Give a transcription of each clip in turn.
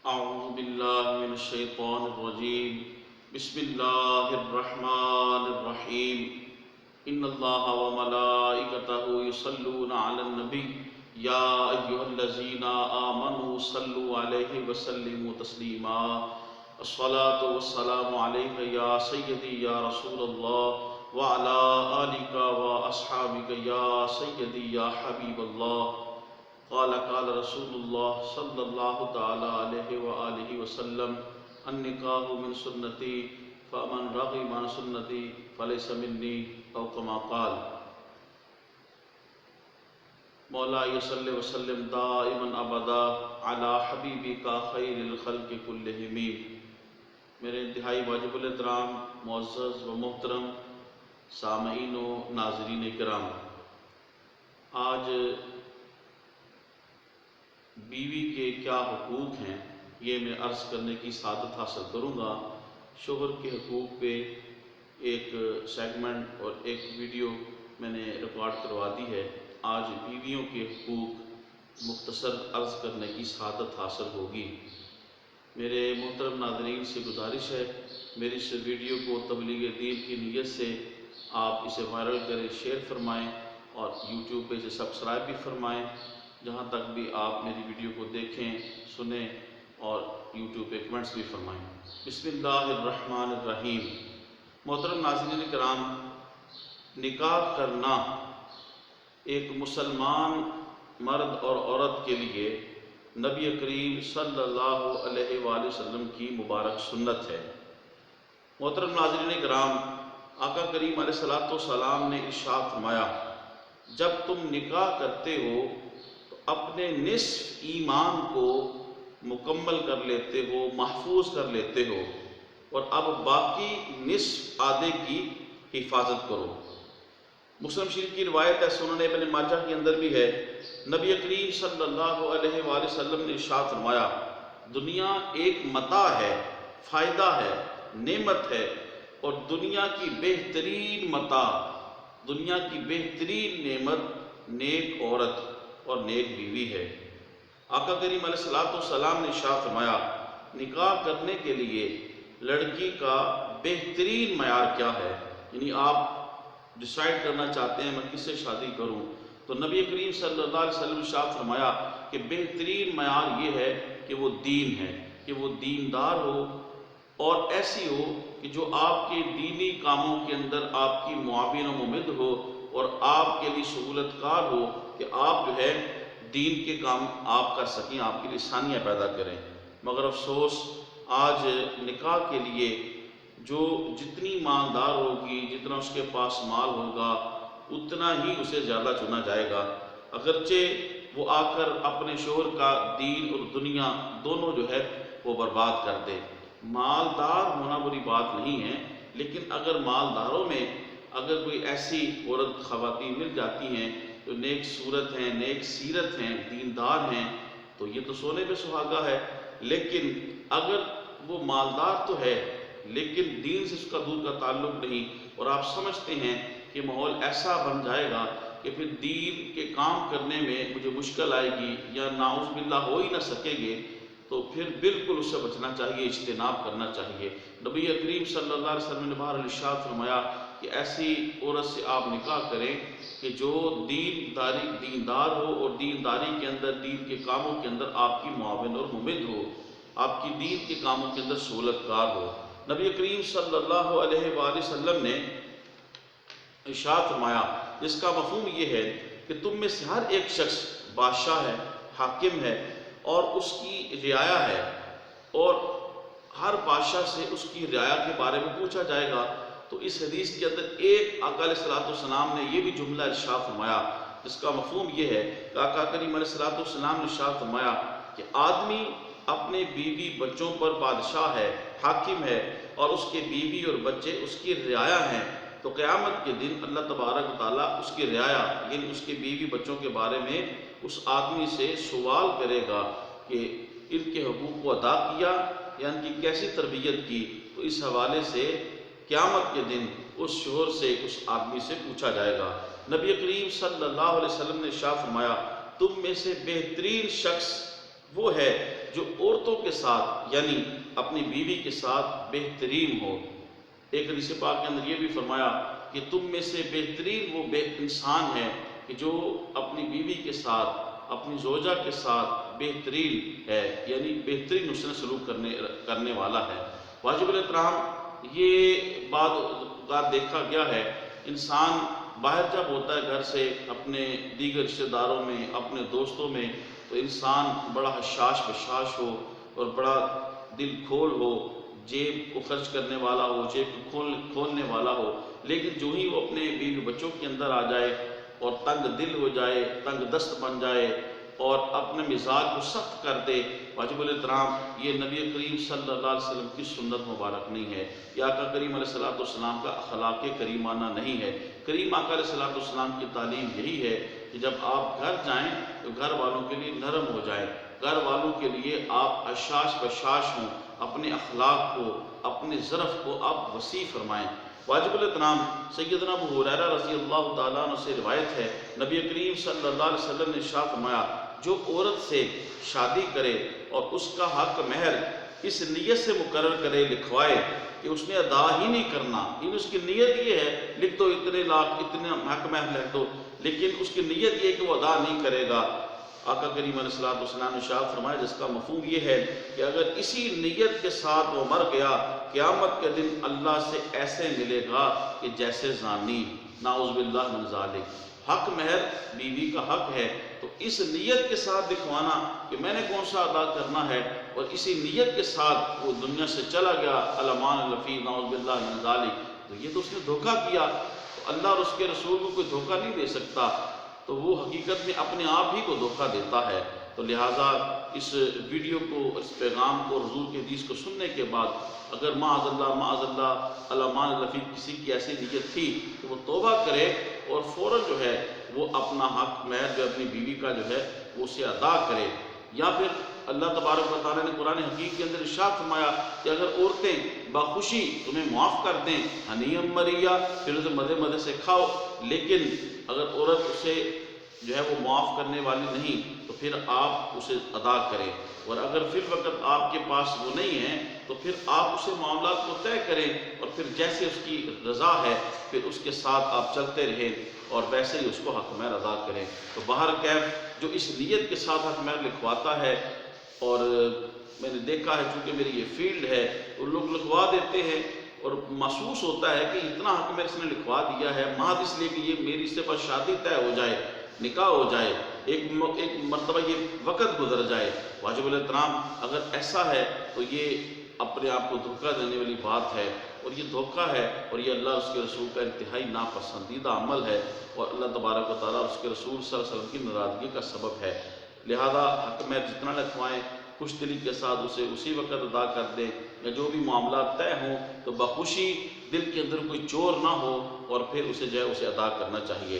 اعوذ باللہ من الشیطان الرجیم بسم اللہ الرحمن الرحیم ان اللہ وملائکتہ یصلون علی النبی یا ایہا الذین آمنوا صلوا علیہ وسلموا تسلیما الصلاۃ والسلام علیک یا سیدی یا رسول اللہ وعلی آلک واصحابک یا سیدی یا حبیب اللہ قال رسول اللہ صلی اللہ تعالی علیہ وآلہ وسلم النکاح من سنتی فمن رغب عن سنتی فلیس منی او کما قال۔ مولا صلی وسلم دائما ابدا علی حبیبک خیر الخلق کلہم۔ میرے انتہائی واجب الاحترام معزز و محترم سامعین و ناظرین کرام، آج بیوی کے کیا حقوق ہیں یہ میں عرض کرنے کی سعادت حاصل کروں گا۔ شوہر کے حقوق پہ ایک سیگمنٹ اور ایک ویڈیو میں نے ریکارڈ کروا دی ہے۔ آج بیویوں کے حقوق مختصر عرض کرنے کی سعادت حاصل ہوگی۔ میرے محترم ناظرین سے گزارش ہے، میری اس ویڈیو کو تبلیغ دین کی نیت سے آپ اسے وائرل کریں، شیئر فرمائیں اور یوٹیوب پہ اسے سبسکرائب بھی فرمائیں۔ جہاں تک بھی آپ میری ویڈیو کو دیکھیں، سنیں اور یوٹیوب پہ کمنٹس بھی فرمائیں۔ بسم اللہ الرحمن الرحیم۔ محترم ناظرین کرام، نکاح کرنا ایک مسلمان مرد اور عورت کے لیے نبی کریم صلی اللہ علیہ وآلہ وسلم کی مبارک سنت ہے۔ محترم ناظرین کرام، آقا کریم علیہ السلام نے ارشاد فرمایا، جب تم نکاح کرتے ہو اپنے نصف ایمان کو مکمل کر لیتے ہو، محفوظ کر لیتے ہو، اور اب باقی نصف آدھے کی حفاظت کرو۔ مسلم شریف کی روایت ہے، سنن ابن ماجہ کے اندر بھی ہے، نبی کریم صلی اللہ علیہ وآلہ وسلم نے ارشاد فرمایا، دنیا ایک متاع ہے، فائدہ ہے، نعمت ہے، اور دنیا کی بہترین متاع، دنیا کی بہترین نعمت نیک عورت اور نیک بیوی ہے۔ آقا کریم علیہ السلام نے ارشاد فرمایا، نکاح کرنے کے لیے لڑکی کا بہترین معیار کیا ہے، یعنی آپ ڈیسائیڈ کرنا چاہتے ہیں میں کس سے شادی کروں، تو نبی کریم صلی اللہ علیہ وسلم نے ارشاد فرمایا کہ بہترین معیار یہ ہے کہ وہ دین ہے، کہ وہ دیندار ہو اور ایسی ہو کہ جو آپ کے دینی کاموں کے اندر آپ کی معاون و ممد ہو اور آپ کے لیے سہولت کار ہو کہ آپ جو ہے دین کے کام آپ کر سکیں، آپ کے لیے آسانیاں پیدا کریں۔ مگر افسوس آج نکاح کے لیے جو جتنی مالدار ہوگی، جتنا اس کے پاس مال ہوگا، اتنا ہی اسے زیادہ چنا جائے گا، اگرچہ وہ آ کر اپنے شوہر کا دین اور دنیا دونوں جو ہے وہ برباد کر دے۔ مالدار ہونا بری بات نہیں ہے، لیکن اگر مالداروں میں اگر کوئی ایسی عورت خواتین مل جاتی ہیں جو نیک صورت ہیں، نیک سیرت ہیں، دیندار ہیں، تو یہ تو سونے پہ سہاگا ہے۔ لیکن اگر وہ مالدار تو ہے لیکن دین سے اس کا دور کا تعلق نہیں، اور آپ سمجھتے ہیں کہ ماحول ایسا بن جائے گا کہ پھر دین کے کام کرنے میں مجھے مشکل آئے گی یا نعوذ باللہ ہو ہی نہ سکے گے، تو پھر بالکل اس سے بچنا چاہیے، اجتناب کرنا چاہیے۔ نبی کریم صلی اللہ علیہ وسلم نے بہرحال ارشاد فرمایا کہ ایسی عورت سے آپ نکاح کریں کہ جو دیندار ہو اور دینداری کے اندر، دین کے کاموں کے اندر آپ کی معاون اور ممد ہو، آپ کی دین کے کاموں کے اندر سہولت کار ہو۔ نبی کریم صلی اللہ علیہ وآلہ وسلم نے ارشاد فرمایا، جس کا مفہوم یہ ہے کہ تم میں سے ہر ایک شخص بادشاہ ہے، حاکم ہے اور اس کی رعایا ہے، اور ہر بادشاہ سے اس کی رعایا کے بارے میں پوچھا جائے گا۔ تو اس حدیث کے اندر ایک آقا علیہ السلام نے یہ بھی جملہ ارشاد فرمایا، جس کا مفہوم یہ ہے کہ آقا کریم علیہ السلام نے ارشاد فرمایا کہ آدمی اپنے بیوی بچوں پر بادشاہ ہے، حاکم ہے، اور اس کے بیوی اور بچے اس کی رعایا ہیں، تو قیامت کے دن اللہ تبارک و تعالیٰ اس کی رعایا یعنی اس کے بیوی بچوں کے بارے میں اس آدمی سے سوال کرے گا کہ ان کے حقوق کو ادا کیا یا ان کی کیسی تربیت کی۔ تو اس حوالے سے قیامت کے دن اس شوہر سے، اس آدمی سے پوچھا جائے گا۔ نبی کریم صلی اللہ علیہ وسلم نے ارشاد فرمایا، تم میں سے بہترین شخص وہ ہے جو عورتوں کے ساتھ یعنی اپنی بیوی کے ساتھ بہترین ہو۔ ایک حدیث پاک کے اندر یہ بھی فرمایا کہ تم میں سے بہترین وہ انسان ہے کہ جو اپنی بیوی کے ساتھ اپنی زوجہ کے ساتھ بہترین ہے، یعنی بہترین حسن سلوک کرنے والا ہے۔ واجب الاحترام یہ بات دیکھا گیا ہے، انسان باہر جب ہوتا ہے گھر سے اپنے دیگر رشتہ داروں میں، اپنے دوستوں میں، تو انسان بڑا حشاش بشاش ہو اور بڑا دل کھول ہو، جیب کو خرچ کرنے والا ہو، جیب کو کھولنے والا ہو، لیکن جو ہی وہ اپنے بیوی بچوں کے اندر آ جائے اور تنگ دل ہو جائے، تنگ دست بن جائے اور اپنے مزاج کو سخت کر دے، واجب الاحترام یہ نبی کریم صلی اللہ علیہ وسلم کی سنت مبارک نہیں ہے، یہ آقا کریم علیہ السلام کا اخلاق کریمانہ نہیں ہے۔ کریم آقا علیہ السلام کی تعلیم یہی ہے کہ جب آپ گھر جائیں تو گھر والوں کے لیے نرم ہو جائیں، گھر والوں کے لیے آپ حشاش بشاش ہوں، اپنے اخلاق کو، اپنے ظرف کو آپ وسیع فرمائیں۔ واجب الاحترام سیدنا ابو ہریرہ رضی اللہ تعالیٰ عنہ سے روایت ہے، نبی کریم صلی اللہ علیہ وسلم نے ارشاد فرمایا، جو عورت سے شادی کرے اور اس کا حق مہر اس نیت سے مقرر کرے، لکھوائے کہ اس نے ادا ہی نہیں کرنا، یعنی اس کی نیت یہ ہے لکھ دو اتنے لاکھ اتنے حق مہر لکھ دو، لیکن اس کی نیت یہ کہ وہ ادا نہیں کرے گا، آقا کریم علیہ السلام نے ارشاد فرمایا جس کا مفہوم یہ ہے کہ اگر اسی نیت کے ساتھ وہ مر گیا، قیامت کے دن اللہ سے ایسے ملے گا کہ جیسے زانی، نعوذ باللہ من ذالک۔ حق مہر بیوی کا حق ہے، تو اس نیت کے ساتھ دکھوانا کہ میں نے کون سا ادا کرنا ہے، اور اسی نیت کے ساتھ وہ دنیا سے چلا گیا، الامان الفی، نعوذ باللہ من ذالک، تو یہ تو اس نے دھوکہ کیا۔ تو اللہ اور اس کے رسول کو کوئی دھوکہ نہیں دے سکتا، تو وہ حقیقت میں اپنے آپ ہی کو دھوکہ دیتا ہے۔ تو لہٰذا اس ویڈیو کو، اس پیغام کو، حضور کے حدیث کو سننے کے بعد اگر معاذ اللہ الامان الفی کسی کی ایسی نیت تھی تو وہ توبہ کرے اور فوراً جو ہے وہ اپنا حق مہر جو اپنی بیوی کا جو ہے وہ اسے ادا کرے، یا پھر اللہ تبارک و تعالیٰ نے قرآن حکیم کے اندر ارشاد فرمایا کہ اگر عورتیں بخوشی تمہیں معاف کر دیں، ہنیم مریا، پھر اسے مزے مزے سے کھاؤ، لیکن اگر عورت اسے جو ہے وہ معاف کرنے والی نہیں تو پھر آپ اسے ادا کریں، اور اگر فی الوقت آپ کے پاس وہ نہیں ہے تو پھر آپ اسے معاملات کو طے کریں، اور پھر جیسے اس کی رضا ہے پھر اس کے ساتھ آپ چلتے رہیں اور ویسے ہی اس کو حق مہر ادا کریں۔ تو بہر کیف جو اس نیت کے ساتھ حق مہر لکھواتا ہے، اور میں نے دیکھا ہے چونکہ میری یہ فیلڈ ہے، وہ لوگ لکھوا دیتے ہیں اور محسوس ہوتا ہے کہ اتنا حق مہر اس نے لکھوا دیا ہے محض اس لیے کہ یہ میری اس سے بس شادی طے ہو جائے، نکاح ہو جائے، ایک مرتبہ یہ وقت گزر جائے۔ واجب الاحترام اگر ایسا ہے تو یہ اپنے آپ کو دھوکہ دینے والی بات ہے، اور یہ دھوکہ ہے، اور یہ اللہ اور اس کے رسول کا انتہائی ناپسندیدہ عمل ہے، اور اللہ تبارک و تعالیٰ اور اس کے رسول صلی اللہ علیہ وسلم کی ناراضگی کا سبب ہے۔ لہذا حق مہر جتنا لکھوائیں خوش دلی کے ساتھ اسے اسی وقت ادا کر دیں، یا جو بھی معاملات طے ہوں تو بخوشی، دل کے اندر کوئی چور نہ ہو، اور پھر اسے جو ہے اسے ادا کرنا چاہیے۔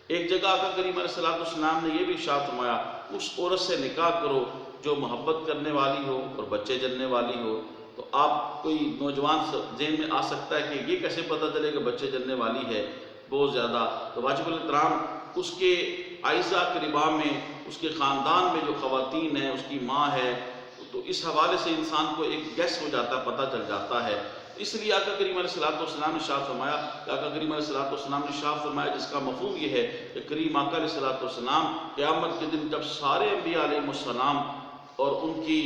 ایک جگہ آقا کریم علیہ السلام نے یہ بھی ارشاد فرمایا، اس عورت سے نکاح کرو جو محبت کرنے والی ہو اور بچے جننے والی ہو۔ تو آپ کوئی نوجوان ذہن میں آ سکتا ہے کہ یہ کیسے پتہ چلے کہ بچے جننے والی ہے، بہت زیادہ، تو واجب الاحترام اس کے عائزہ اقربا میں، اس کے خاندان میں جو خواتین ہیں، اس کی ماں ہے، تو اس حوالے سے انسان کو ایک گیس ہو جاتا ہے، پتہ چل جاتا ہے۔ اس لیے آقا کریم علیہ السلام نے ارشاد فرمایا کہ آقا کریم علیہ السلام نے ارشاد فرمایا جس کا مفہوم یہ ہے کہ کریم آقا علیہ السلام قیامت کے دن جب سارے انبیاء علیہ السلام اور ان کی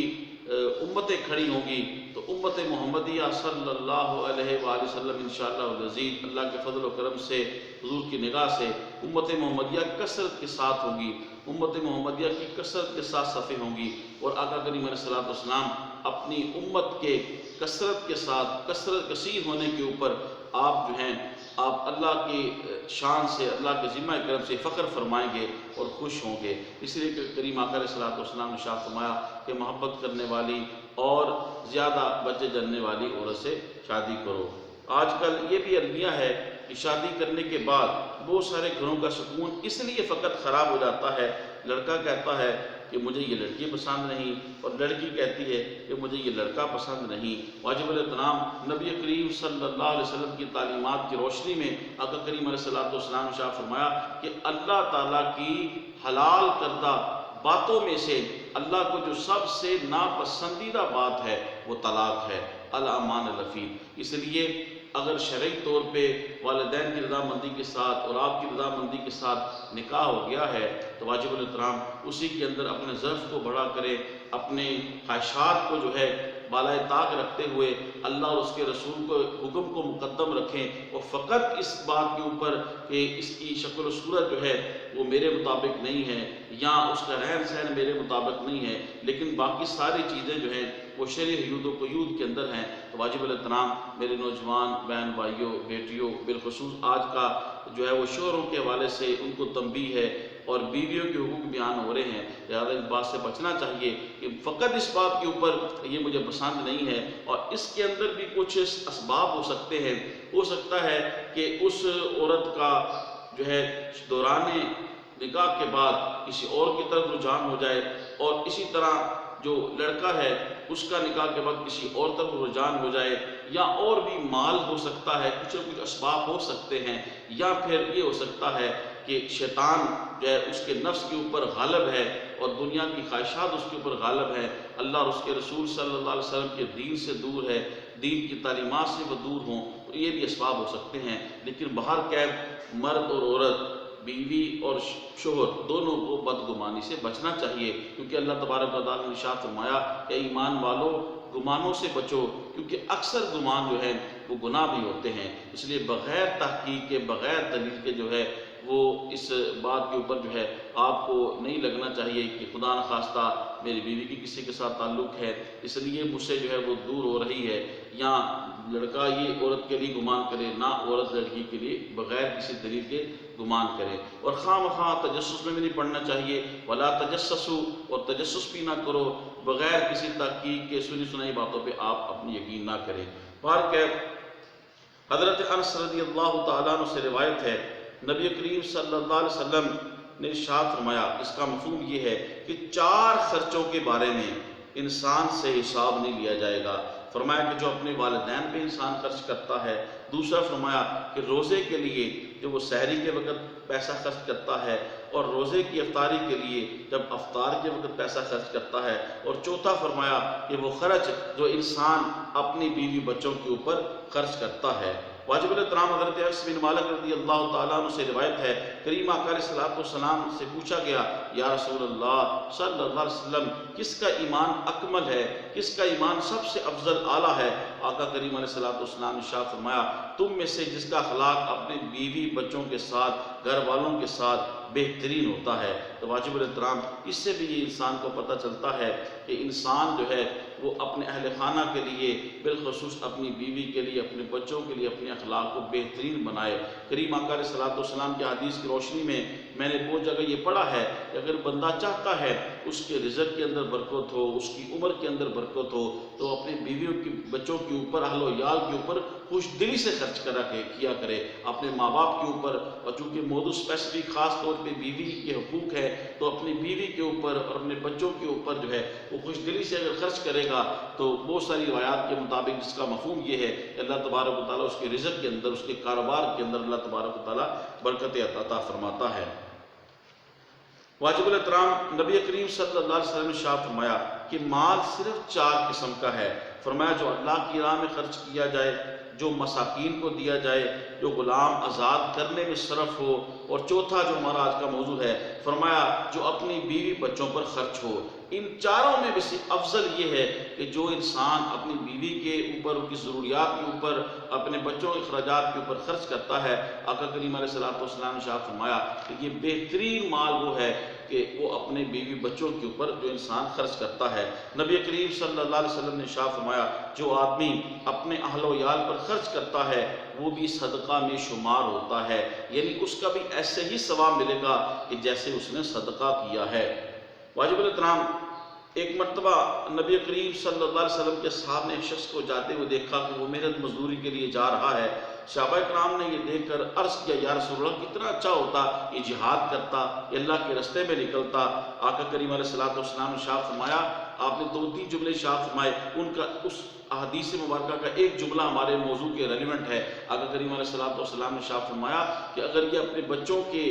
امتیں کھڑی ہوں گی تو امت محمدیہ صلی اللہ علیہ وآلہ وسلم انشاءاللہ العزیز اللہ کے فضل و کرم سے، حضور کی نگاہ سے امت محمدیہ کثرت کے ساتھ ہوگی، امت محمدیہ کی کثرت کے ساتھ صفیں ہوں گی، اور آقا کریم علیہ السلام اپنی امت کے کثرت کے ساتھ، کثرت کثیر ہونے کے اوپر آپ جو ہیں آپ اللہ کی شان سے، اللہ کے ذمہ کرم سے فخر فرمائیں گے اور خوش ہوں گے۔ اس لیے کہ کریم آقا علیہ السلام نے ارشاد فرمایا کہ محبت کرنے والی اور زیادہ بچے جننے والی عورت سے شادی کرو۔ آج کل یہ بھی المیہ ہے کہ شادی کرنے کے بعد بہت سارے گھروں کا سکون اس لیے فقط خراب ہو جاتا ہے، لڑکا کہتا ہے کہ مجھے یہ لڑکی پسند نہیں، اور لڑکی کہتی ہے کہ مجھے یہ لڑکا پسند نہیں۔ واجب الاحترام نبی کریم صلی اللہ علیہ وسلم کی تعلیمات کی روشنی میں آقا کریم علیہ السلام نے ارشاد فرمایا کہ اللہ تعالیٰ کی حلال کردہ باتوں میں سے اللہ کو جو سب سے ناپسندیدہ بات ہے وہ طلاق ہے، الامان الفیل۔ اس لیے اگر شرعی طور پہ والدین کی رضامندی کے ساتھ اور آپ کی رضامندی کے ساتھ نکاح ہو گیا ہے تو واجب الاحترام اسی کے اندر اپنے ظرف کو بڑا کریں، اپنے خواہشات کو جو ہے بالائے طاق رکھتے ہوئے اللہ اور اس کے رسول کو حکم کو مقدم رکھیں، اور فقط اس بات کے اوپر کہ اس کی شکل و صورت جو ہے وہ میرے مطابق نہیں ہے یا اس کا رہن سہن میرے مطابق نہیں ہے، لیکن باقی ساری چیزیں جو ہیں وہ شرعی حدود و قیود کے اندر ہیں۔ تو واجب الاحترام میرے نوجوان بہن بھائیوں بیٹیوں، بالخصوص آج کا جو ہے وہ شوہروں کے حوالے سے ان کو تنبیہ ہے اور بیویوں کے حقوق بیان ہو رہے ہیں، لہٰذا اس بات سے بچنا چاہیے کہ فقط اس بات کے اوپر یہ مجھے پسند نہیں ہے، اور اس کے اندر بھی کچھ اسباب ہو سکتے ہیں۔ ہو سکتا ہے کہ اس عورت کا جو ہے دوران نکاح کے بعد کسی اور کی طرف رجحان ہو جائے، اور اسی طرح جو لڑکا ہے اس کا نکاح کے بعد کسی اور طرف رجحان ہو جائے، یا اور بھی مال ہو سکتا ہے، کچھ نہ کچھ اسباب ہو سکتے ہیں، یا پھر یہ ہو سکتا ہے کہ شیطان جو ہے اس کے نفس کے اوپر غالب ہے اور دنیا کی خواہشات اس کے اوپر غالب ہے، اللہ اور اس کے رسول صلی اللہ علیہ وسلم کے دین سے دور ہے، دین کی تعلیمات سے وہ دور ہوں، تو یہ بھی اسباب ہو سکتے ہیں۔ لیکن بہرکیف مرد اور عورت، بیوی اور شوہر دونوں کو بدگمانی سے بچنا چاہیے، کیونکہ اللہ تبارک و تعالیٰ نے ارشاد فرمایا کہ ایمان والو گمانوں سے بچو، کیونکہ اکثر گمان جو ہے وہ گناہ بھی ہوتے ہیں۔ اس لیے بغیر تحقیق کے، بغیر دلیل کے جو ہے وہ اس بات کے اوپر جو ہے آپ کو نہیں لگنا چاہیے کہ خدا نخواستہ میری بیوی کی کسی کے ساتھ تعلق ہے اس لیے مجھ سے جو ہے وہ دور ہو رہی ہے، یا لڑکا یہ عورت کے لیے گمان کرے، نہ عورت لڑکی کے لیے بغیر کسی دلیل کے گمان کرے۔ اور خواہ مخواہ تجسس میں بھی نہیں پڑھنا چاہیے، ولا تجسسوا، اور تجسس بھی نہ کرو، بغیر کسی تحقیق کے سنی سنائی باتوں پہ آپ اپنی یقین نہ کریں۔ حضرت انس رضی اللہ تعالیٰ عنہ سے روایت ہے، نبی کریم صلی اللہ علیہ وسلم نے ارشاد فرمایا، اس کا مفہوم یہ ہے کہ 4 خرچوں کے بارے میں انسان سے حساب نہیں لیا جائے گا۔ فرمایا کہ جو اپنے والدین پہ انسان خرچ کرتا ہے، دوسرا فرمایا کہ روزے کے لیے جو وہ سحری کے وقت پیسہ خرچ کرتا ہے، اور روزے کی افطاری کے لیے جب افطار کے وقت پیسہ خرچ کرتا ہے، اور چوتھا فرمایا کہ وہ خرچ جو انسان اپنی بیوی بچوں کے اوپر خرچ کرتا ہے۔ واجب الاحترام حضرت انس بن مالک رضی اللہ تعالیٰ عنہ سے روایت ہے، کریم آقا علیہ الصلوۃ والسلام سے پوچھا گیا، یا رسول اللہ صلی اللہ علیہ وسلم کس کا ایمان اکمل ہے، کس کا ایمان سب سے افضل اعلیٰ ہے؟ آقا کریم علیہ الصلوۃ والسلام نے ارشاد فرمایا، تم میں سے جس کا اخلاق اپنے بیوی بچوں کے ساتھ، گھر والوں کے ساتھ بہترین ہوتا ہے۔ تو واجب الاحترام اس سے بھی یہ انسان کو پتہ چلتا ہے کہ انسان جو ہے وہ اپنے اہل خانہ کے لیے، بالخصوص اپنی بیوی کے لیے، اپنے بچوں کے لیے اپنے اخلاق کو بہترین بنائے۔ کریم آقا علیہ الصلوۃ والسلام کی حدیث کی روشنی میں میں نے بہت جگہ یہ پڑھا ہے کہ اگر بندہ چاہتا ہے اس کے رزق کے اندر برکت ہو، اس کی عمر کے اندر برکت ہو، تو اپنے بیویوں کی بچوں کے اوپر، اہل و عیال کے اوپر خوش دلی سے خرچ کیا کرے، اپنے ماں باپ کے اوپر، اور چونکہ موضوع اسپیسیفک خاص طور پہ بیوی کے حقوق ہے تو اپنی بیوی کے اوپر اور اپنے بچوں کے اوپر جو ہے وہ خوش دلی سے اگر خرچ کرے گا تو بہت ساری روایات کے مطابق جس کا مفہوم یہ ہے کہ اللہ تبارک و تعالیٰ اس کے رزق کے اندر، اس کے کاروبار کے اندر اللہ تبارک و تعالیٰ برکت عطا فرماتا ہے۔ واجب الاحترام نبی کریم صلی اللہ علیہ وسلم نے ارشاد فرمایا کہ مال صرف 4 قسم کا ہے۔ فرمایا جو اللہ کی راہ میں خرچ کیا جائے، جو مساکین کو دیا جائے، جو غلام آزاد کرنے میں صرف ہو، اور چوتھا جو ہمارا آج کا موضوع ہے، فرمایا جو اپنی بیوی بچوں پر خرچ ہو۔ ان چاروں میں بھی سے افضل یہ ہے کہ جو انسان اپنی بیوی کے اوپر، ان کی ضروریات کے اوپر، اپنے بچوں کے اخراجات کے اوپر خرچ کرتا ہے۔ آقا کریم علیہ الصلوۃ والسلام نے ارشاد فرمایا کہ یہ بہترین مال وہ ہے کہ وہ اپنے بیوی بچوں کے اوپر جو انسان خرچ کرتا ہے۔ نبی کریم صلی اللہ علیہ وسلم نے ارشاد فرمایا جو آدمی اپنے اہل و عیال پر خرچ کرتا ہے وہ بھی صدقہ میں شمار ہوتا ہے، یعنی اس کا بھی ایسے ہی ثواب ملے گا کہ جیسے اس نے صدقہ کیا ہے۔ واجب الاحترام ایک مرتبہ نبی کریم صلی اللہ علیہ وسلم کے صحابہ نے ایک شخص کو جاتے ہوئے دیکھا کہ وہ محنت مزدوری کے لیے جا رہا ہے۔ صحابہ کرام نے یہ دیکھ کر عرض کیا، یا رسول اللہ کتنا اچھا ہوتا یہ جہاد کرتا، یہ اللہ کے رستے میں نکلتا۔ آقا کریم علیہ الصلوۃ والسلام نے ارشاد فرمایا، آپ نے 2-3 جملے ارشاد فرمائے، ان کا اس احادیث مبارکہ کا ایک جملہ ہمارے موضوع کے ریلیونٹ ہے۔ آقا کریم علیہ الصلوۃ والسلام نے ارشاد فرمایا کہ اگر یہ اپنے بچوں کے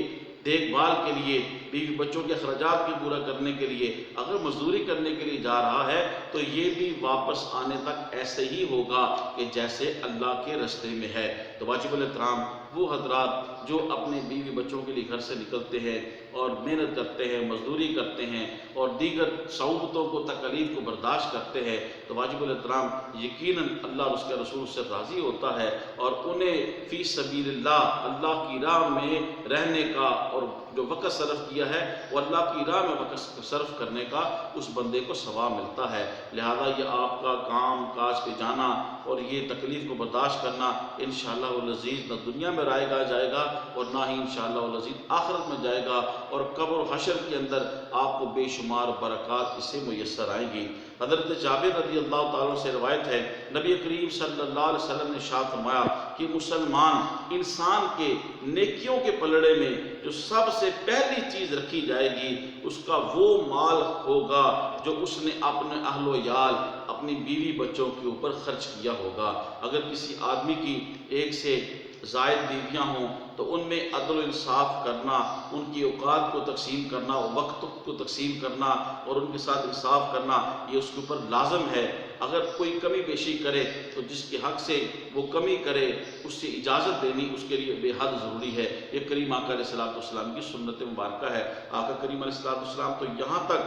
دیکھ بھال کے لیے، بیوی بچوں کے اخراجات کے پورا کرنے کے لیے اگر مزدوری کرنے کے لیے جا رہا ہے تو یہ بھی واپس آنے تک ایسے ہی ہوگا کہ جیسے اللہ کے رستے میں ہے۔ تو واجب الاحترام وہ حضرات جو اپنے بیوی بچوں کے لیے گھر سے نکلتے ہیں اور محنت کرتے ہیں، مزدوری کرتے ہیں اور دیگر صعوبتوں کو، تکالیف کو برداشت کرتے ہیں، تو واجب الاحترام یقیناً اللہ اور اس کے رسول سے راضی ہوتا ہے اور انہیں فی سبیل اللہ، اللہ کی راہ میں رہنے کا اور جو وقت صرف کیا ہے وہ اللہ کی راہ میں وقت صرف کرنے کا اس بندے کو ثواب ملتا ہے۔ لہذا یہ آپ کا کام کاج پہ جانا اور یہ تکلیف کو برداشت کرنا انشاءاللہ العزیز نہ دنیا میں جائے گا اور نہ ہی انشاءاللہ العزیز آخرت میں جائے گا، اور قبر و حشر کے اندر آپ کو بے شمار برکات اس سے میسر آئیں گی۔ حضرت جابر رضی اللہ تعالیٰ سے روایت ہے، نبی کریم صلی اللہ علیہ وسلم نے ارشاد فرمایا کہ مسلمان انسان کے نیکیوں کے پلڑے میں جو سب سے پہلی چیز رکھی جائے گی اس کا وہ مال ہوگا جو اس نے اپنے اہل و عیال، اپنی بیوی بچوں کے اوپر خرچ کیا ہوگا۔ اگر کسی آدمی کی ایک سے زائد بیویاں ہوں تو ان میں عدل و انصاف کرنا، ان کی اوقات کو تقسیم کرنا، وقت کو تقسیم کرنا اور ان کے ساتھ انصاف کرنا یہ اس کے اوپر لازم ہے۔ اگر کوئی کمی بیشی کرے تو جس کے حق سے وہ کمی کرے اس سے اجازت دینی اس کے لیے بے حد ضروری ہے۔ یہ کریم آقا علیہ السلام کی سنت مبارکہ ہے۔ آقا کریم علیہ السلام تو یہاں تک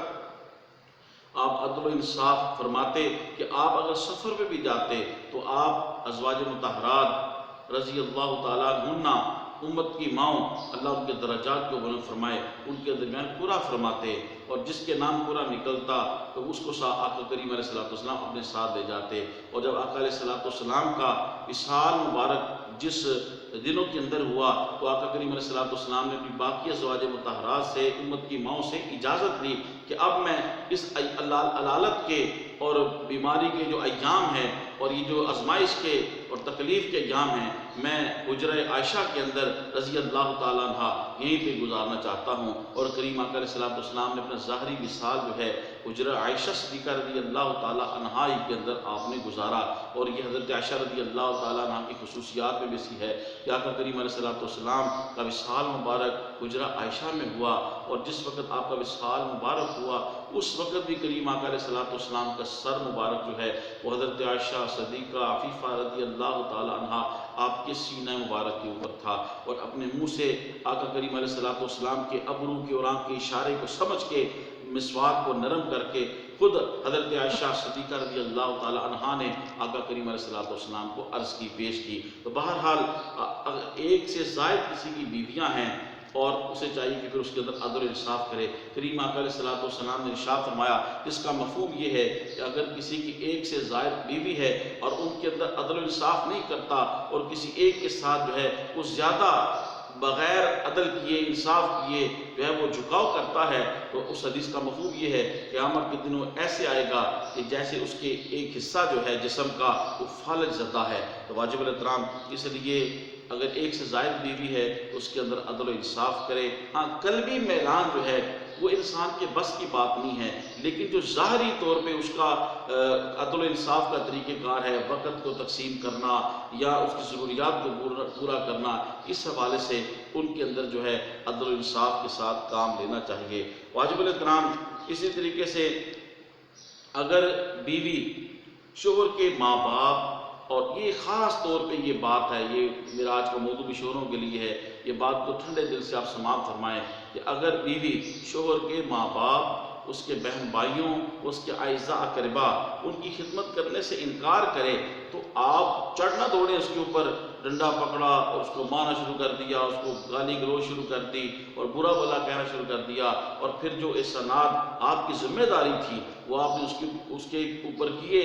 آپ عدل و انصاف فرماتے کہ آپ اگر سفر پہ بھی جاتے تو آپ ازواج مطہرات رضی اللہ تعالیٰ عنہ امت کی ماؤں، اللہ ان کے درجات کو بلند فرمائے، ان کے درمیان پورا فرماتے، اور جس کے نام پورا نکلتا تو اس کو آقا کریم علیہ السلام اپنے ساتھ لے جاتے۔ اور جب آقا علیہ السلام کا وصال مبارک جس دنوں کے اندر ہوا تو آقا کریم علیہ السلام نے اپنی باقی ازواج مطہرات سے، امت کی ماؤں سے اجازت لی کہ اب میں اس علالت کے اور بیماری کے جو ایام ہیں اور یہ جو آزمائش کے اور تکلیف کے ایام ہیں، میں حجرہ عائشہ کے اندر رضی اللہ تعالیٰ عنہ یہیں پہ گزارنا چاہتا ہوں۔ اور کریم آقا علیہ السلام نے اپنا ظاہری وصال جو ہے حجرہ عائشہ صدیقہ رضی اللہ تعالیٰ عنہا کے اندر آپ نے گزارا، اور یہ حضرت عائشہ رضی اللہ تعالیٰ عنہ کی خصوصیات میں بھی سے ہے کہ آقا کریم علیہ السلام کا وصال مبارک حجرہ عائشہ میں ہوا، اور جس وقت آپ کا وصال مبارک ہوا اس وقت بھی کریم آقا علیہ السلام کا سر مبارک جو ہے وہ حضرت عائشہ صدیقہ عفیفہ رضی اللہ تعالیٰ عنہ آپ کے سینہ مبارک کے اوپر تھا، اور اپنے منہ سے آقا کریم علیہ السلام کے ابرو کے اور آنکھ کے اشارے کو سمجھ کے مسواک کو نرم کر کے خود حضرت عائشہ صدیقہ رضی اللہ تعالیٰ عنہا نے آقا کریم علیہ السلام کو عرض کی، پیش کی۔ تو بہرحال ایک سے زائد کسی کی بیویاں ہیں اور اسے چاہیے کہ پھر اس کے اندر عدل و انصاف کرے۔ کریم آقا علیہ السلام نے ارشاد فرمایا، اس کا مفہوم یہ ہے کہ اگر کسی کی ایک سے زائد بیوی ہے اور ان کے اندر عدل و انصاف نہیں کرتا اور کسی ایک کے ساتھ جو ہے وہ زیادہ بغیر عدل کیے، انصاف کیے جو ہے وہ جھکاؤ کرتا ہے، تو اس حدیث کا مفہوم یہ ہے کہ قیامت کے دنوں ایسے آئے گا کہ جیسے اس کے ایک حصہ جو ہے جسم کا وہ فالج زدہ ہے۔ تو واجب الاحترام اس لیے اگر ایک سے زائد بیوی ہے اس کے اندر عدل و انصاف کرے۔ ہاں قلبی میلان جو ہے وہ انسان کے بس کی بات نہیں ہے، لیکن جو ظاہری طور پہ اس کا عدل و انصاف کا طریقہ کار ہے، وقت کو تقسیم کرنا یا اس کی ضروریات کو پورا کرنا، اس حوالے سے ان کے اندر جو ہے عدل و انصاف کے ساتھ کام لینا چاہیے۔ واجب الاحترام اسی طریقے سے اگر بیوی شوہر کے ماں باپ، اور یہ خاص طور پہ یہ بات ہے، یہ میرا آج کا موضوع بھی شوہروں کے لیے ہے، یہ بات کو ٹھنڈے دل سے آپ سماعت فرمائیں کہ اگر بیوی شوہر کے ماں باپ، اس کے بہن بھائیوں، اس کے اعزاء اقربا ان کی خدمت کرنے سے انکار کرے تو آپ چڑھ نہ دوڑیں اس کے اوپر، ڈنڈا پکڑا اور اس کو مارنا شروع کر دیا، اس کو گالی گلوچ شروع کر دی اور برا بھلا کہنا شروع کر دیا، اور پھر جو احسانات آپ کی ذمہ داری تھی وہ آپ نے اس کے اوپر کیے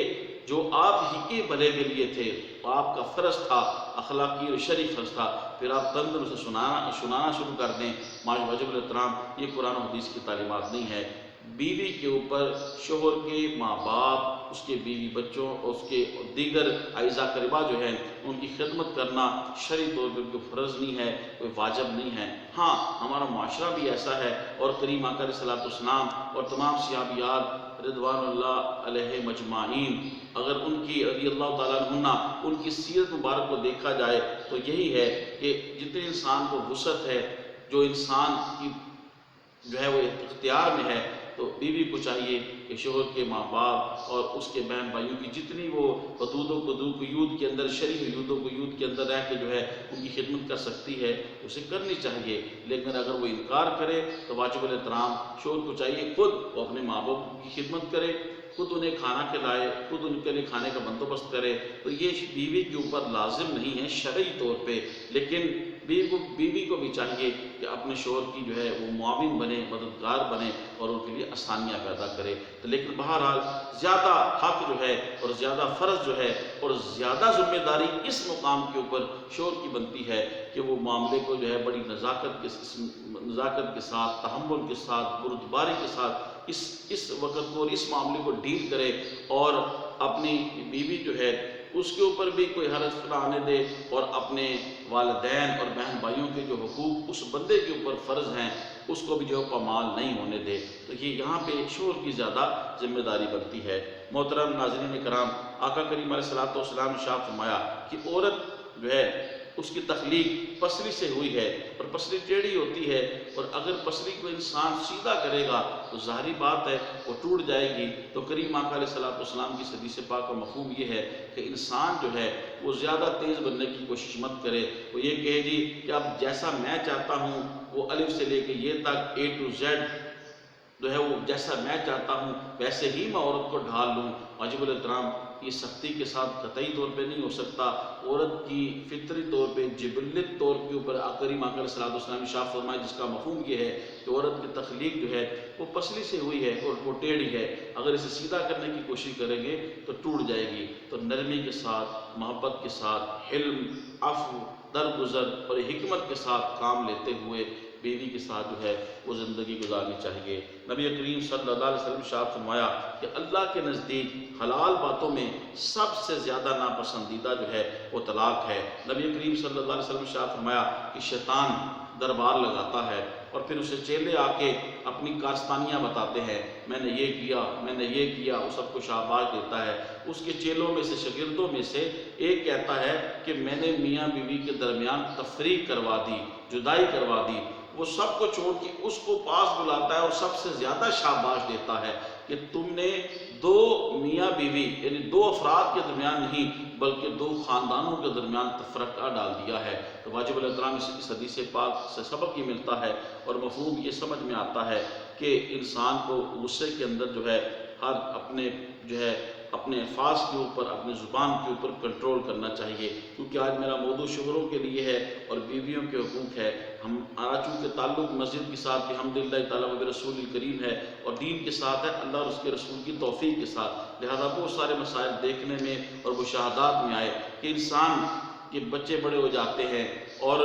جو آپ ہی کے بھلے کے لیے تھے، آپ کا فرض تھا، اخلاقی اور شرعی فرض تھا، پھر آپ تندر سے سنانا شروع کر دیں۔ واجب الاحترام یہ قرآن و حدیث کی تعلیمات نہیں ہے۔ بیوی کے اوپر شوہر کے ماں باپ، اس کے بیوی بچوں اور اس کے دیگر اعزاء اقربا جو ہیں ان کی خدمت کرنا شرعی طور پر کوئی فرض نہیں ہے، کوئی واجب نہیں ہے۔ ہاں ہمارا معاشرہ بھی ایسا ہے، اور کریم آقا علیہ السلام اور تمام صحابیات رضوان اللہ علیہ مجمعین، اگر ان کی رضی اللہ تعالیٰ عنہ ان کی سیرت مبارک کو دیکھا جائے تو یہی ہے کہ جتنے انسان کو وسعت ہے، جو انسان کی جو ہے وہ اختیار میں ہے، تو بیوی کو چاہیے کہ شوہر کے ماں باپ اور اس کے بہن بھائیوں کی جتنی وہ حدود و قیود کے اندر، شرعی حدود و قیود کے اندر رہ کے جو ہے ان کی خدمت کر سکتی ہے، اسے کرنی چاہیے۔ لیکن اگر وہ انکار کرے تو واجب الاحترام شوہر کو چاہیے خود وہ اپنے ماں باپ کی خدمت کرے، خود انہیں کھانا کھلائے، خود ان کے لیے کھانے کا بندوبست کرے۔ تو یہ بیوی کے اوپر لازم نہیں ہے شرعی طور پہ، لیکن بیوی کو بھی چاہیے کہ اپنے شوہر کی جو ہے وہ معاون بنے، مددگار بنے اور ان کے لیے آسانیاں پیدا کرے۔ تو لیکن بہرحال زیادہ حق جو ہے اور زیادہ فرض جو ہے اور زیادہ ذمہ داری اس مقام کے اوپر شوہر کی بنتی ہے کہ وہ معاملے کو جو ہے بڑی نزاکت کے ساتھ، تحمل کے ساتھ، بردباری کے ساتھ اس وقت کو اور اس معاملے کو ڈیل کرے، اور اپنی بیوی جو ہے اس کے اوپر بھی کوئی حرج نہ آنے دے، اور اپنے والدین اور بہن بھائیوں کے جو حقوق اس بندے کے اوپر فرض ہیں اس کو بھی جو پامال نہیں ہونے دے۔ تو یہ یہاں پہ شوہر کی زیادہ ذمہ داری بنتی ہے۔ محترم ناظرین کرام، آقا کریم علیہ الصلوۃ والسلام نے ارشاد فرمایا کہ عورت جو ہے اس کی تخلیق پسلی سے ہوئی ہے، اور پسلی ٹیڑھی ہوتی ہے، اور اگر پسلی کو انسان سیدھا کرے گا تو ظاہری بات ہے وہ ٹوٹ جائے گی۔ تو کریم آقا علیہ الصلوۃ والسلام کی حدیث پاک کا مفہوم یہ ہے کہ انسان جو ہے وہ زیادہ تیز بننے کی کوشش مت کرے، وہ یہ کہے جی کہ اب جیسا میں چاہتا ہوں وہ الف سے لے کے یہ تک A to Z جو ہے وہ جیسا میں چاہتا ہوں ویسے ہی میں عورت کو ڈھال لوں۔ واجب الاحترام یہ سختی کے ساتھ قطعی طور پہ نہیں ہو سکتا۔ عورت کی فطری طور پہ، جبلت طور کے اوپر کریم آقا علیہ الصلوۃ والسلام نے ارشاد فرمایا، جس کا مفہوم یہ ہے کہ عورت کی تخلیق جو ہے وہ پسلی سے ہوئی ہے اور وہ ٹیڑھی ہے، اگر اسے سیدھا کرنے کی کوشش کریں گے تو ٹوٹ جائے گی۔ تو نرمی کے ساتھ، محبت کے ساتھ، علم، عفو، درگزر اور حکمت کے ساتھ کام لیتے ہوئے بیوی کے ساتھ جو ہے وہ زندگی گزارنی چاہیے۔ نبی کریم صلی اللہ علیہ وسلم نے ارشاد فرمایا کہ اللہ کے نزدیک حلال باتوں میں سب سے زیادہ ناپسندیدہ جو ہے وہ طلاق ہے۔ نبی کریم صلی اللہ علیہ وسلم نے ارشاد فرمایا کہ شیطان دربار لگاتا ہے اور پھر اسے چیلے آ کے اپنی کارستانیاں بتاتے ہیں، میں نے یہ کیا، میں نے یہ کیا، وہ سب کو شاباش دیتا ہے۔ اس کے چیلوں میں سے، شاگردوں میں سے ایک کہتا ہے کہ میں نے میاں بیوی کے درمیان تفریق کروا دی، جدائی کروا دی۔ وہ سب کو چھوڑ کے اس کو پاس بلاتا ہے اور سب سے زیادہ شاباش دیتا ہے کہ تم نے دو میاں بیوی یعنی دو افراد کے درمیان نہیں بلکہ دو خاندانوں کے درمیان تفرقہ ڈال دیا ہے۔ تو واجب الاحترام اس حدیث پاک سے سبق یہ ملتا ہے اور مفہوم یہ سمجھ میں آتا ہے کہ انسان کو غصے کے اندر جو ہے ہر اپنے الفاظ کے اوپر، اپنے زبان کے اوپر کنٹرول کرنا چاہیے، کیونکہ آج میرا موضوع شوہروں کے لیے ہے اور بیویوں کے حقوق ہے۔ ہم چونکہ تعلق مسجد کے ساتھ الحمدللہ تعالیٰ و رسول الکریم ہے اور دین کے ساتھ ہے، اللہ اور اس کے رسول کی توفیق کے ساتھ، لہذا بہت سارے مسائل دیکھنے میں اور مشاہدات میں آئے کہ انسان کے بچے بڑے ہو جاتے ہیں اور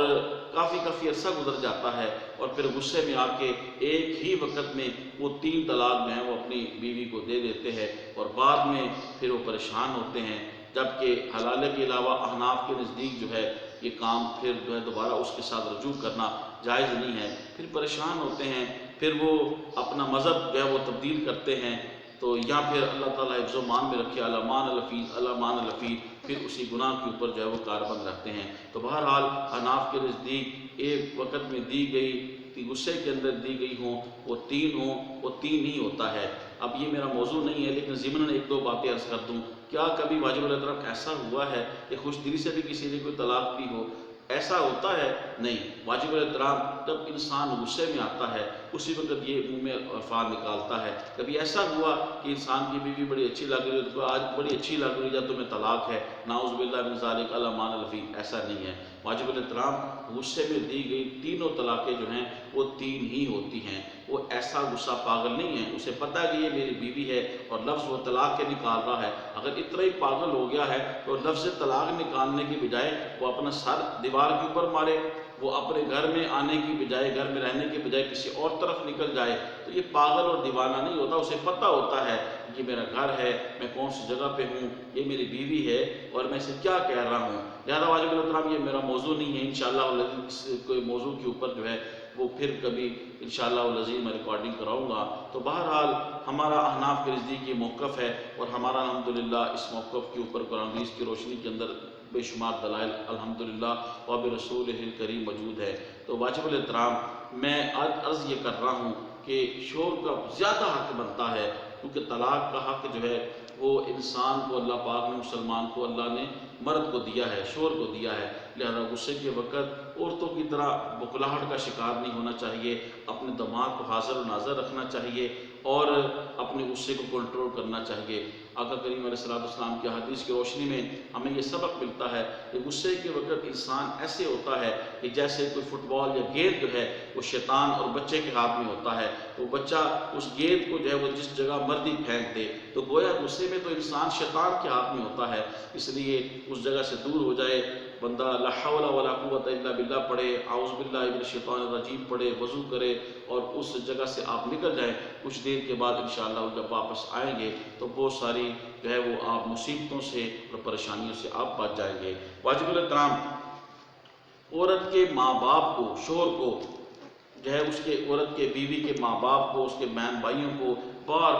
کافی عرصہ گزر جاتا ہے اور پھر غصے میں آ کے ایک ہی وقت میں وہ 3 طلاق جو ہیں وہ اپنی بیوی کو دے دیتے ہیں اور بعد میں پھر وہ پریشان ہوتے ہیں، جبکہ حلالے کے علاوہ احناف کے نزدیک جو ہے یہ کام پھر جو ہے دوبارہ اس کے ساتھ رجوع کرنا جائز نہیں ہے، پھر پریشان ہوتے ہیں، پھر وہ اپنا مذہب جو ہے وہ تبدیل کرتے ہیں۔ تو یا پھر اللہ تعالیٰ حفظ و مان میں رکھے، الامان الفیظ، پھر اسی گناہ کے اوپر جو ہے وہ کاربند رکھتے ہیں۔ تو بہرحال احناف کے نزدیک ایک وقت میں دی گئی غصے کے اندر دی گئی ہوں وہ 3 ہوں، وہ 3 نہیں ہوتا ہے۔ اب یہ میرا موضوع نہیں ہے لیکن ضمناً 1-2 باتیں عرض کر دوں۔ کیا کبھی واجب الاحترام ایسا ہوا ہے کہ خوش دلی سے بھی کسی نے کوئی طلاق دی ہو؟ ایسا ہوتا ہے؟ نہیں۔ واجب الاحترام جب انسان غصے میں آتا ہے اسی وقت یہ منہ میں الفاظ نکالتا ہے۔ کبھی ایسا ہوا کہ انسان کی بیوی بڑی اچھی لگ رہی ہے تو آج بڑی اچھی لگ رہی ہے تو تمہیں طلاق ہے، نعوذ باللہ من ذالک، الامان الفیظ، ایسا نہیں ہے۔ واجب الاحترام غصے میں دی گئی 3 طلاقیں جو ہیں وہ 3 ہی ہوتی ہیں۔ وہ ایسا غصہ پاگل نہیں ہے، اسے پتہ ہے کہ یہ میری بیوی ہے اور لفظ وہ طلاق کے نکال رہا ہے، اگر اتنا ہی پاگل ہو گیا ہے تو لفظ طلاق نکالنے کی بجائے وہ اپنا سر دیوار کے اوپر مارے، وہ اپنے گھر میں آنے کی بجائے، گھر میں رہنے کی بجائے کسی اور طرف نکل جائے، تو یہ پاگل اور دیوانہ نہیں ہوتا، اسے پتہ ہوتا ہے یہ میرا گھر ہے، میں کون سی جگہ پہ ہوں، یہ میری بیوی ہے اور میں اسے کیا کہہ رہا ہوں۔ لہذا واجب الاحترام یہ میرا موضوع نہیں ہے، انشاءاللہ اس کوئی موضوع کے اوپر جو ہے وہ پھر کبھی انشاءاللہ العزیز میں ریکارڈنگ کراؤں گا۔ تو بہرحال ہمارا احناف کے نزدیک یہ موقف ہے اور ہمارا الحمدللہ اس موقف کے اوپر قرآن حدیث کی روشنی کے اندر بے شمار دلائل الحمدللہ و برسولہ الکریم موجود ہے۔ تو واجب الاحترام میں آج عرض یہ کر رہا ہوں کہ شوہر کا زیادہ حق بنتا ہے، کیونکہ طلاق کا حق جو ہے وہ انسان کو اللہ پاک نے، مسلمان کو اللہ نے مرد کو دیا ہے، شوہر کو دیا ہے۔ لہذا غصے کے وقت عورتوں کی طرح بکلاہٹ کا شکار نہیں ہونا چاہیے، اپنے دماغ کو حاضر و ناظر رکھنا چاہیے اور اپنے غصے کو کنٹرول کرنا چاہیے۔ آقا کریم علیہ السلام کی حدیث کی روشنی میں ہمیں یہ سبق ملتا ہے کہ غصے کے وقت انسان ایسے ہوتا ہے کہ جیسے کوئی فٹ بال یا گیند جو ہے وہ شیطان اور بچے کے ہاتھ میں ہوتا ہے، وہ بچہ اس گیند کو جو ہے وہ جس جگہ مرضی پھینک دے، تو گویا غصے میں تو انسان شیطان کے ہاتھ میں ہوتا ہے۔ اس لیے اس جگہ سے دور ہو جائے، بندہ لا حول ولا قوت الا باللہ پڑھے، اعوذ باللہ من الشیطان الرجیم پڑھے، وضو کرے اور اس جگہ سے آپ نکل جائیں۔ کچھ دیر کے بعد انشاءاللہ جب واپس آئیں گے تو بہت ساری جو ہے وہ آپ مصیبتوں سے اور پریشانیوں سے آپ بچ جائیں گے۔ واجب الاحترام، عورت کے ماں باپ کو، شوہر کو جو ہے اس کے، عورت کے بیوی کے ماں باپ کو، اس کے بہن بھائیوں کو بار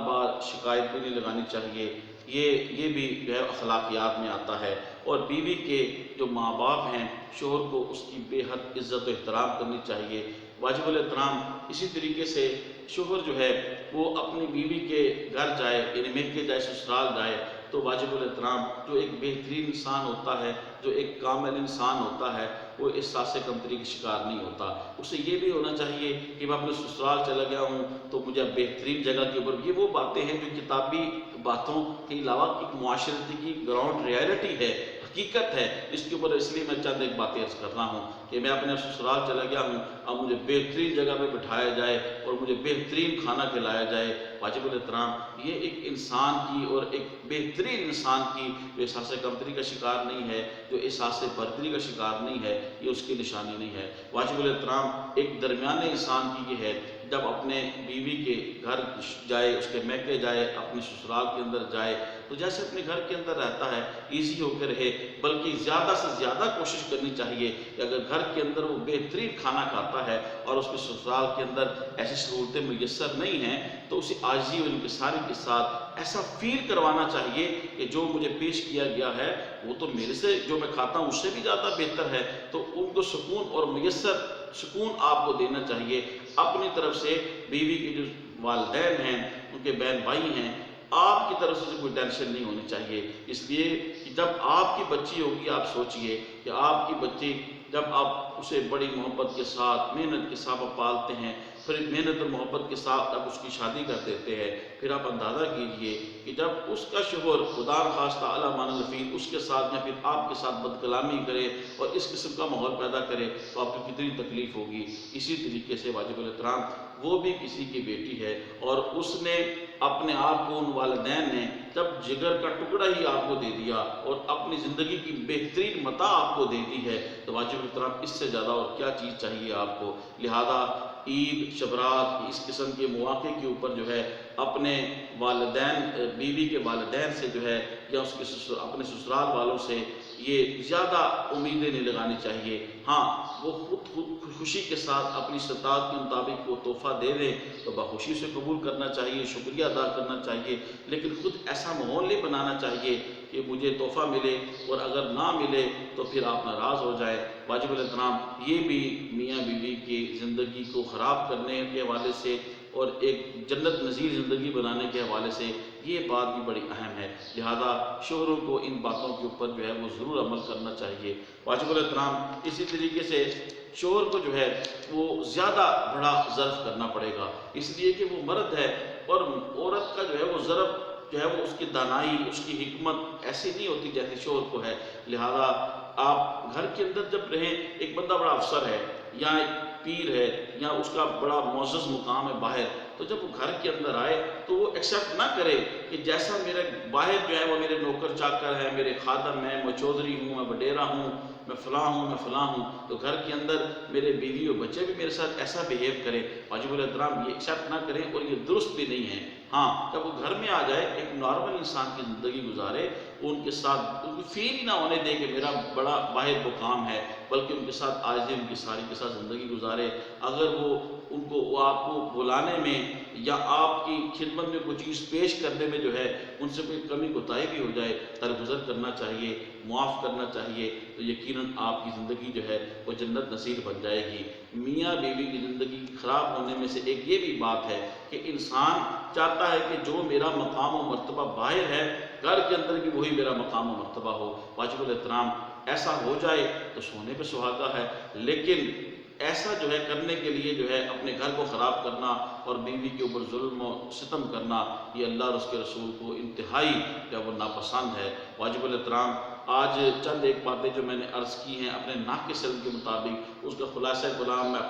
بار شکایت بھی نہیں لگانی چاہیے۔ یہ بھی جو ہے اخلاقیات میں آتا ہے۔ اور بیوی کے جو ماں باپ ہیں، شوہر کو اس کی بے حد عزت و احترام کرنی چاہیے۔ واجب الاحترام، اسی طریقے سے شوہر جو ہے وہ اپنی بیوی کے گھر جائے، یعنی میکے جائے، سسرال جائے، تو واجب الاحترام جو ایک بہترین انسان ہوتا ہے، جو ایک کامل انسان ہوتا ہے، وہ احساس کمتری کا شکار نہیں ہوتا۔ اسے یہ بھی ہونا چاہیے کہ میں اپنے سسرال چلا گیا ہوں تو مجھے بہترین جگہ کے اوپر، یہ وہ باتیں ہیں جو کتابی باتوں کے علاوہ ایک معاشرتی کی گراؤنڈ ریالٹی ہے، حقیقت ہے۔ اس کے اوپر اس لیے میں چند ایک باتیں عرض کر رہا ہوں کہ میں اپنے سسرال چلا گیا ہوں، اب مجھے بہترین جگہ پہ بٹھایا جائے اور مجھے بہترین کھانا کھلایا جائے۔ واجب الاحترام، یہ ایک انسان کی اور ایک بہترین انسان کی جو احساس کمتری کا شکار نہیں ہے، جو احساس برتری کا شکار نہیں ہے، یہ اس کی نشانی نہیں ہے۔ واجب الاحترام، ایک درمیانے انسان کی یہ ہے، جب اپنے بیوی کے گھر جائے، اس کے میکے جائے، اپنے سسرال کے اندر جائے، تو جیسے اپنے گھر کے اندر رہتا ہے ایزی ہو کے رہے، بلکہ زیادہ سے زیادہ کوشش کرنی چاہیے کہ اگر گھر کے اندر وہ بہترین کھانا کھاتا ہے اور اس کے سسرال کے اندر ایسی سہولتیں میسر نہیں ہیں، تو اسے عاجزی اور انکساری کے ساتھ ایسا فیل کروانا چاہیے کہ جو مجھے پیش کیا گیا ہے وہ تو میرے سے، جو میں کھاتا ہوں اس سے بھی زیادہ بہتر ہے، تو ان کو سکون اور میسر سکون آپ کو دینا چاہیے۔ اپنی طرف سے بیوی کے جو والدین ہیں، ان کے بہن بھائی ہیں، آپ کی طرف سے کوئی ٹینشن نہیں ہونی چاہیے۔ اس لیے کہ جب آپ کی بچی ہوگی، آپ سوچئے کہ آپ کی بچی جب آپ اسے بڑی محبت کے ساتھ، محنت کے ساتھ آپ پالتے ہیں، پھر محنت اور محبت کے ساتھ آپ اس کی شادی کر دیتے ہیں، پھر آپ اندازہ کیجئے کہ جب اس کا شوہر خدا نخواستہ اعلیٰ مان الفیل اس کے ساتھ یا پھر آپ کے ساتھ بد کلامی کرے اور اس قسم کا ماحول پیدا کرے تو آپ کو کتنی تکلیف ہوگی۔ اسی طریقے سے واجب الاحترام، وہ بھی کسی کی بیٹی ہے اور اس نے اپنے آپ کو، ان والدین نے جب جگر کا ٹکڑا ہی آپ کو دے دیا اور اپنی زندگی کی بہترین متاع آپ کو دے دی ہے، تو واجب الاحترام اس سے زیادہ اور کیا چیز چاہیے آپ کو۔ لہذا عید، شبرات، اس قسم کے مواقع کے اوپر جو ہے اپنے والدین، بیوی کے والدین سے جو ہے یا اس کے اپنے سسرال والوں سے یہ زیادہ امیدیں نہیں لگانی چاہیے۔ ہاں، وہ خود خوشی کے ساتھ اپنی استطاعت کے مطابق وہ تحفہ دے دیں تو بخوشی سے قبول کرنا چاہیے، شکریہ ادا کرنا چاہیے، لیکن خود ایسا ماحول نہیں بنانا چاہیے کہ مجھے تحفہ ملے اور اگر نہ ملے تو پھر آپ ناراض ہو جائے۔ واجب الاحترام، یہ بھی میاں بیوی کی زندگی کو خراب کرنے کے حوالے سے اور ایک جنت نظیر زندگی بنانے کے حوالے سے یہ بات بھی بڑی اہم ہے۔ لہذا شوہروں کو ان باتوں کے اوپر جو ہے وہ ضرور عمل کرنا چاہیے۔ واجب الاحترام، اسی طریقے سے شوہر کو جو ہے وہ زیادہ بڑا ظرف کرنا پڑے گا، اس لیے کہ وہ مرد ہے اور عورت کا جو ہے وہ ظرف جو ہے وہ اس کی دانائی، اس کی حکمت ایسی نہیں ہوتی جیسے شوہر کو ہے۔ لہذا آپ گھر کے اندر جب رہیں، ایک بندہ بڑا افسر ہے یا ایک پیر ہے یا اس کا بڑا معزز مقام ہے باہر، تو جب وہ گھر کے اندر آئے تو وہ ایکسیپٹ نہ کرے کہ جیسا میرے باہر جو ہے وہ میرے نوکر چاکر ہیں، میرے خادم ہیں، میں چودھری ہوں، میں وڈیرا ہوں، میں فلاں ہوں، میں فلاں ہوں، تو گھر کے اندر میرے بیوی اور بچے بھی میرے ساتھ ایسا بیہیو کریں۔ واجب الاحترام، یہ ایکسیپٹ نہ کریں اور یہ درست بھی نہیں ہے۔ ہاں، جب وہ گھر میں آ جائے، ایک نارمل انسان کی زندگی گزارے، ان کے ساتھ ان کی فیل ہی نہ ہونے دے کہ میرا بڑا باہر مقام ہے، بلکہ ان کے ساتھ آج ان کی ساری کے ساتھ زندگی گزارے۔ اگر وہ آپ کو بلانے میں یا آپ کی خدمت میں کوئی چیز پیش کرنے میں جو ہے ان سے کوئی کمی کوتاہی بھی ہو جائے، درگزر کرنا چاہیے، معاف کرنا چاہیے، تو یقیناً آپ کی زندگی جو ہے وہ جنت نصیب بن جائے گی۔ میاں بیوی کی زندگی خراب ہونے میں سے ایک یہ بھی بات ہے کہ انسان چاہتا ہے کہ جو میرا مقام و مرتبہ باہر ہے، گھر کے اندر بھی وہی میرا مقام و مرتبہ ہو۔ واجب الاحترام ایسا ہو جائے تو سونے پہ سہاگا ہے، لیکن ایسا جو ہے کرنے کے لیے جو ہے اپنے گھر کو خراب کرنا اور بیوی کے اوپر ظلم و ستم کرنا، یہ اللہ اور اس کے رسول کو انتہائی جو ہے وہ ناپسند ہے۔ واجب الاحترام آج چند ایک باتیں جو میں نے عرض کی ہیں اپنے ناقص علم کے مطابق، اس کا خلاصہ کلام میں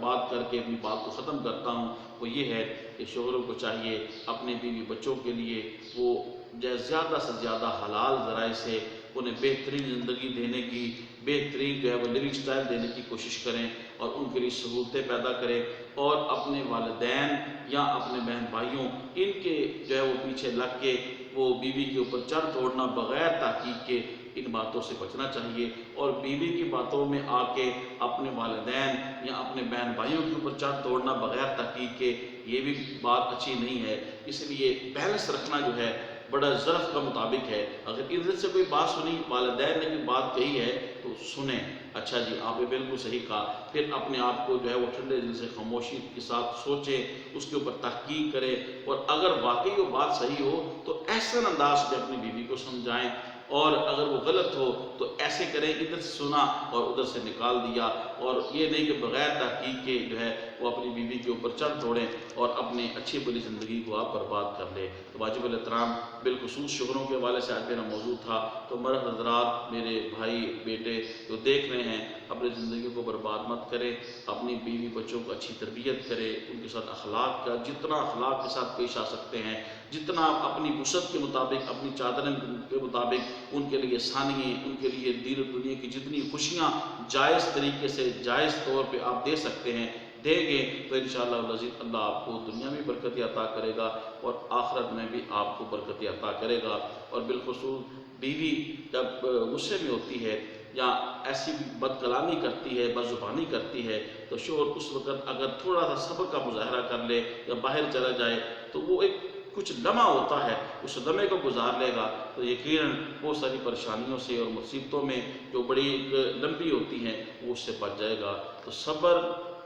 بات کر کے اپنی بات کو ختم کرتا ہوں۔ وہ یہ ہے کہ شوہروں کو چاہیے اپنے بیوی بچوں کے لیے وہ زیادہ سے زیادہ حلال ذرائع سے انہیں بہترین زندگی دینے کی، بہترین جو ہے وہ لیونگ سٹائل دینے کی کوشش کریں اور ان کے لیے سہولتیں پیدا کریں، اور اپنے والدین یا اپنے بہن بھائیوں ان کے جو ہے وہ پیچھے لگ کے وہ بیوی کے اوپر چڑھ توڑنا بغیر تحقیق کے ان باتوں سے بچنا چاہیے، اور بیوی کی باتوں میں آ کے اپنے والدین یا اپنے بہن بھائیوں کے اوپر چڑھ توڑنا بغیر تحقیق کے یہ بھی بات اچھی نہیں ہے۔ اس لیے بیلنس رکھنا جو ہے بڑا ظرف کا مطابق ہے۔ اگر ادھر سے کوئی بات سنی، والدین نے کوئی بات کہی ہے تو سنیں، اچھا جی آپ نے بالکل صحیح کہا، پھر اپنے آپ کو جو ہے وہ ٹھنڈے دل سے خاموشی کے ساتھ سوچیں، اس کے اوپر تحقیق کریں، اور اگر واقعی وہ بات صحیح ہو تو احسن انداز میں اپنی بیوی کو سمجھائیں، اور اگر وہ غلط ہو تو ایسے کریں ادھر سے سنا اور ادھر سے نکال دیا، اور یہ نہیں کہ بغیر تحقیق کے جو ہے وہ اپنی بیوی کے اوپر چڑھ توڑیں اور اپنی اچھی بری زندگی کو آپ برباد کر لیں۔ تو واجب الاحترام بالخصوص شوہروں کے حوالے سے آج میرا موضوع تھا۔ تو مرد حضرات، میرے بھائی بیٹے جو دیکھ رہے ہیں، اپنی زندگی کو برباد مت کریں، اپنی بیوی بچوں کو اچھی تربیت کریں، ان کے ساتھ اخلاق کا جتنا اخلاق کے ساتھ پیش آ سکتے ہیں، جتنا اپنی وسعت کے مطابق، اپنی چادریں کے مطابق ان کے لیے ثانیے، ان کے لیے دین و دنیا کی جتنی خوشیاں جائز طریقے سے جائز طور پہ آپ دے سکتے ہیں دیں گے، تو انشاءاللہ العزیز اللہ آپ کو دنیا میں برکت عطا کرے گا اور آخرت میں بھی آپ کو برکت عطا کرے گا۔ اور بالخصوص بیوی جب غصے میں ہوتی ہے یا ایسی بد کلامی کرتی ہے، بد زبانی کرتی ہے، تو شوہر اس وقت اگر تھوڑا سا صبر کا مظاہرہ کر لے یا باہر چلا جائے تو وہ ایک کچھ لمحہ ہوتا ہے، اس لمحے کو گزار لے گا تو یقیناً بہت ساری پریشانیوں سے اور مصیبتوں میں جو بڑی لمبی ہوتی ہیں وہ اس سے بچ جائے گا۔ تو صبر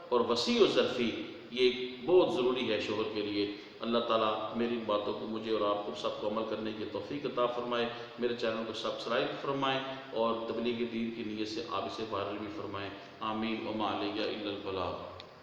اور وسیع و ظرفی یہ بہت ضروری ہے شوہر کے لیے۔ اللہ تعالیٰ میری باتوں کو مجھے اور آپ کو سب کو عمل کرنے کی توفیق عطا فرمائے، میرے چینل کو سبسکرائب فرمائیں اور تبلیغ دین کی نیت سے آپ اسے وائرل بھی فرمائیں۔ آمین وما علیہ الا البلاغ۔